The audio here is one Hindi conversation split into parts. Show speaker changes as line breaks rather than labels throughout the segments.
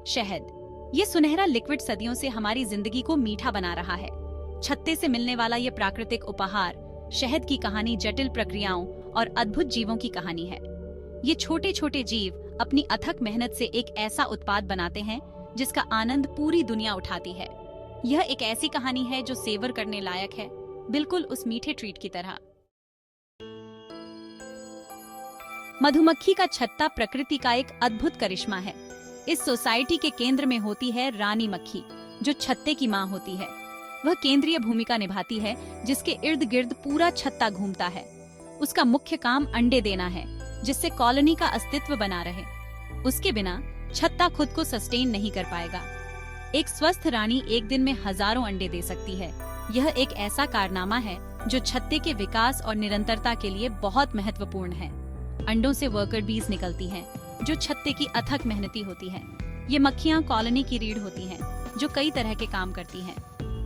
शहद, ये सुनहरा लिक्विड सदियों से हमारी जिंदगी को मीठा बना रहा है। छत्ते से मिलने वाला ये प्राकृतिक उपहार, शहद की कहानी जटिल प्रक्रियाओं और अद्भुत जीवों की कहानी है। ये छोटे छोटे जीव अपनी अथक मेहनत से एक ऐसा उत्पाद बनाते हैं जिसका आनंद पूरी दुनिया उठाती है। यह एक ऐसी कहानी है जो सेवर करने लायक है, बिल्कुल उस मीठे ट्रीट की तरह। मधुमक्खी का छत्ता प्रकृति का एक अद्भुत करिश्मा है। इस सोसाइटी के केंद्र में होती है रानी मक्खी, जो छत्ते की मां होती है। वह केंद्रीय भूमिका निभाती है, जिसके इर्द गिर्द पूरा छत्ता घूमता है। उसका मुख्य काम अंडे देना है, जिससे कॉलोनी का अस्तित्व बना रहे। उसके बिना छत्ता खुद को सस्टेन नहीं कर पाएगा। एक स्वस्थ रानी एक दिन में हजारों अंडे दे सकती है। यह एक ऐसा कारनामा है जो छत्ते के विकास और निरंतरता के लिए बहुत महत्वपूर्ण है। अंडों से वर्कर बीज निकलती हैं, जो छत्ते की अथक मेहनती होती हैं। ये मक्खियां कॉलोनी की रीढ़ होती हैं, जो कई तरह के काम करती हैं।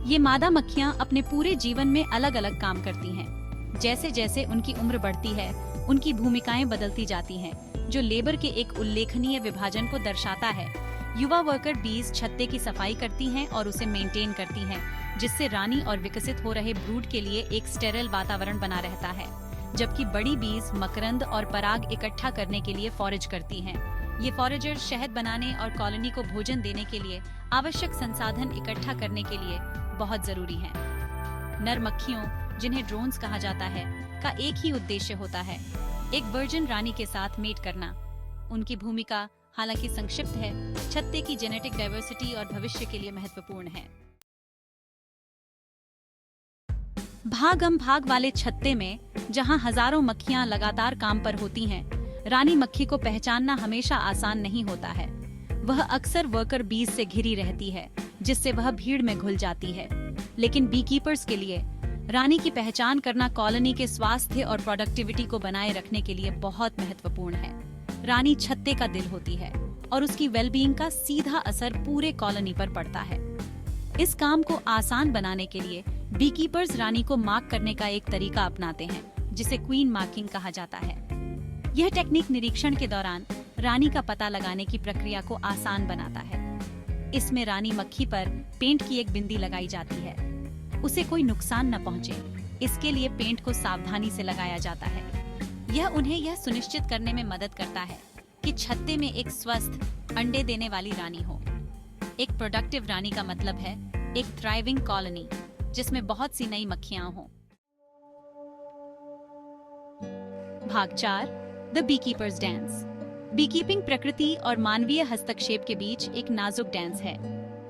ये मादा मक्खियां अपने पूरे जीवन में अलग अलग काम करती हैं। जैसे जैसे उनकी उम्र बढ़ती है, उनकी भूमिकाएं बदलती जाती हैं, जो लेबर के एक उल्लेखनीय विभाजन को दर्शाता है। युवा वर्कर बीज छत्ते की सफाई करती हैं और उसे मेंटेन करती हैं, जिससे रानी और विकसित हो रहे ब्रूड के लिए एक स्टेरिल वातावरण बना रहता है। जबकि बड़ी बीज मकरंद और पराग इकट्ठा करने के लिए फॉरेज करती हैं। ये फॉरेजर शहद बनाने और कॉलोनी को भोजन देने के लिए आवश्यक संसाधन इकट्ठा करने के लिए बहुत जरूरी हैं। नर मक्खियों, जिन्हें ड्रोन्स कहा जाता है, का एक ही उद्देश्य होता है, एक वर्जिन रानी के साथ मेट करना। उनकी भूमिका हालांकि संक्षिप्त है, छत्ते की जेनेटिक डाइवर्सिटी और भविष्य के लिए महत्वपूर्ण है। भागम भाग वाले छत्ते में, जहां हजारों मक्खियां लगातार काम पर होती हैं, रानी मक्खी को पहचानना हमेशा आसान नहीं होता है। वह अक्सर वर्कर बीज से घिरी रहती है, जिससे वह भीड़ में घुल जाती है। लेकिन बीकीपर्स के लिए रानी की पहचान करना कॉलोनी के स्वास्थ्य और प्रोडक्टिविटी को बनाए रखने के लिए बहुत महत्वपूर्ण है। रानी छत्ते का दिल होती है और उसकी वेलबीइंग का सीधा असर पूरे कॉलोनी पर पड़ता है। इस काम को आसान बनाने के लिए बीकीपर्स रानी को मार्क करने का एक तरीका अपनाते हैं, जिसे क्वीन मार्किंग कहा जाता है। यह टेक्निक निरीक्षण के दौरान रानी का पता लगाने की प्रक्रिया को आसान बनाता है। इसमें रानी मक्खी पर पेंट की एक बिंदी लगाई जाती है। उसे कोई नुकसान न पहुंचे, इसके लिए पेंट को सावधानी से लगाया जाता है। यह उन्हें यह सुनिश्चित करने में मदद करता है कि छत्ते में एक स्वस्थ अंडे देने वाली रानी हो। एक प्रोडक्टिव रानी का मतलब है एक थ्राइविंग कॉलोनी, जिसमें बहुत सी नई मक्खियां हों। भाग 4, द बीकीपर्स डांस। बीकीपिंग प्रकृति और मानवीय हस्तक्षेप के बीच एक नाजुक डांस है।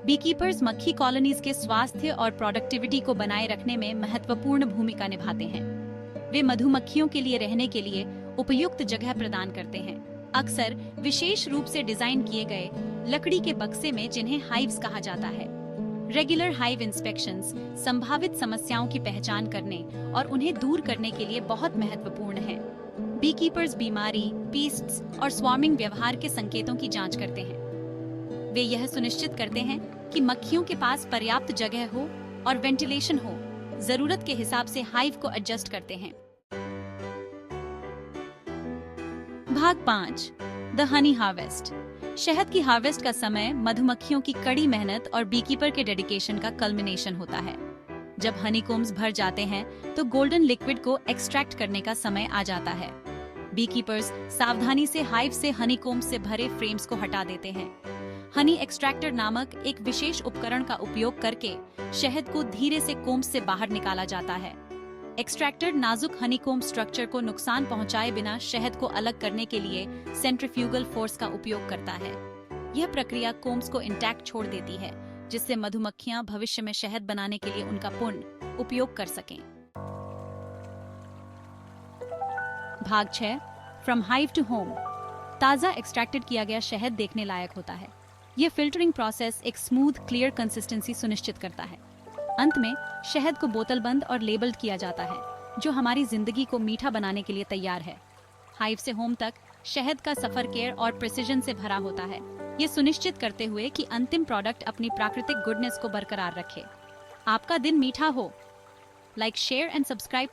बीकीपर्स मक्खी कॉलोनीज के स्वास्थ्य और प्रोडक्टिविटी को बनाए रखने में महत्वपूर्ण भूमिका निभाते हैं। वे मधुमक्खियों के लिए रहने के लिए उपयुक्त जगह प्रदान करते हैं, अक्सर विशेष रूप से डिजाइन किए गए लकड़ी के बक्से में, जिन्हें हाइव्स कहा जाता है। रेगुलर हाइव इंस्पेक्शंस संभावित समस्याओं की पहचान करने और उन्हें दूर करने के लिए बहुत महत्वपूर्ण है। बीकीपर्स बीमारी, पीस्ट्स और स्वार्मिंग व्यवहार के संकेतों की जांच करते हैं। वे यह सुनिश्चित करते हैं कि मक्खियों के पास पर्याप्त जगह हो और वेंटिलेशन हो। जरूरत के हिसाब से हाइव को एडजस्ट करते हैं। भाग 5, द हनी हार्वेस्ट। शहद की हार्वेस्ट का समय मधुमक्खियों की कड़ी मेहनत और बीकीपर के डेडिकेशन का कल्मिनेशन होता है। जब हनीकोम्स भर जाते हैं, तो गोल्डन लिक्विड को एक्सट्रैक्ट करने का समय आ जाता है। बीकीपर्स सावधानी से हाइव से हनीकोम्स से भरे फ्रेम्स को हटा देते हैं। हनी एक्सट्रैक्टर नामक एक विशेष उपकरण का उपयोग करके शहद को धीरे से कोम्स से बाहर निकाला जाता है। एक्सट्रैक्टर नाजुक हनीकोम्ब स्ट्रक्चर को नुकसान पहुंचाए बिना शहद को अलग करने के लिए सेंट्रीफ्यूगल फोर्स का उपयोग करता है। यह प्रक्रिया कोम्स को इंटैक्ट छोड़ देती है, जिससे मधुमक्खियां भविष्य में शहद बनाने के लिए उनका पूर्ण उपयोग कर सकें। भाग 6, फ्रॉम हाइव टू होम। ताजा एक्सट्रैक्टेड किया गया शहद देखने लायक होता है। यह फिल्टरिंग प्रोसेस एक स्मूथ, क्लियर कंसिस्टेंसी सुनिश्चित करता है। अंत में शहद को बोतलबंद और लेबल्ड किया जाता है, जो हमारी जिंदगी को मीठा बनाने के लिए तैयार है। हाइव से होम तक शहद का सफर केयर और प्रिसिजन से भरा होता है, ये सुनिश्चित करते हुए कि अंतिम प्रोडक्ट अपनी प्राकृतिक गुडनेस को बरकरार रखे। आपका दिन मीठा हो। Like, share and subscribe.